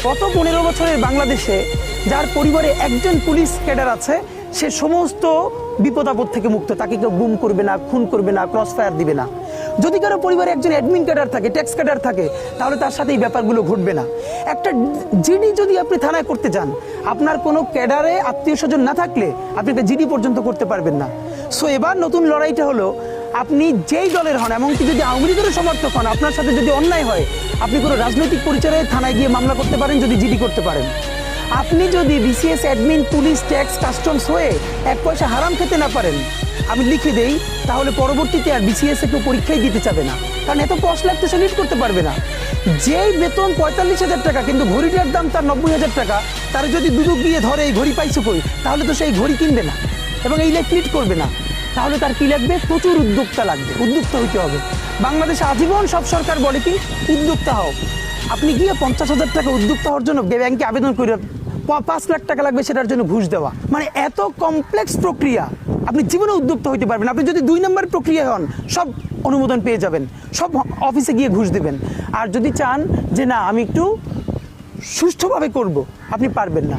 গত 15 বছরের বাংলাদেশে যার পরিবারে একজন পুলিশ ক্যাডার আছে, সে সমস্ত বিপদ আপদ থেকে মুক্ত। তাকে কেউ গুম করবে না, খুন করবে না, ক্রস ফায়ার দিবে না। যদি কারো পরিবারে একজন অ্যাডমিন ক্যাডার থাকে, ট্যাক্স ক্যাডার থাকে, তাহলে তার সাথে এই ব্যাপারগুলো ঘটবে না। একটা জিডি যদি আপনি থানায় করতে যান, আপনার কোনো ক্যাডারে আত্মীয় স্বজন না থাকলে আপনি একটা জিডি পর্যন্ত করতে পারবেন না। সো এবার নতুন লড়াইটা হলো, আপনি যেই দলের হন, এমনকি যদি আওয়ামী লীগের সমর্থক হন, আপনার সাথে যদি অন্যায় হয়, আপনি কোনো রাজনৈতিক পরিচয়ে থানায় গিয়ে মামলা করতে পারেন, যদি জিডি করতে পারেন। আপনি যদি BCS admin, police, tax, customs হয়ে 1 পয়সা হারাম খেতে না পারেন, আমি লিখে দেই, তাহলে পরবর্তীতে আর বিসিএস কেউ পরীক্ষাই দিতে চাবে না। কারণ এত কষ্ট লাগতে সে লিড করতে পারবে না। যেই বেতন 45,000 টাকা, কিন্তু ঘড়িটার দাম তার 90,000 টাকা, তার যদি দুদক গিয়ে ধরে এই ঘড়ি পাইছো কই, তাহলে তো সেই ঘড়ি কিনবে না এবং এই লাইফ লিড করবে না। তাহলে তার কি লাগবে? প্রচুর উদ্যোক্তা লাগবে, উদ্যোক্তা হইতে হবে। বাংলাদেশে আজীবন সব সরকার বলে কি, উদ্যোক্তা হও। আপনি গিয়ে 50,000 টাকা উদ্যোক্তা হওয়ার জন্য ব্যাংকে আবেদন করে 5 লাখ টাকা লাগবে সেটার জন্য ঘুষ দেওয়া, মানে এত কমপ্লেক্স প্রক্রিয়া। আপনি জীবনে উদ্যোক্তা হইতে পারবেন। আপনি যদি 2 নম্বর প্রক্রিয়া হন, সব অনুমোদন পেয়ে যাবেন, সব অফিসে গিয়ে ঘুষ দেবেন। আর যদি চান যে না আমি একটু সুষ্ঠুভাবে করব, আপনি পারবেন না।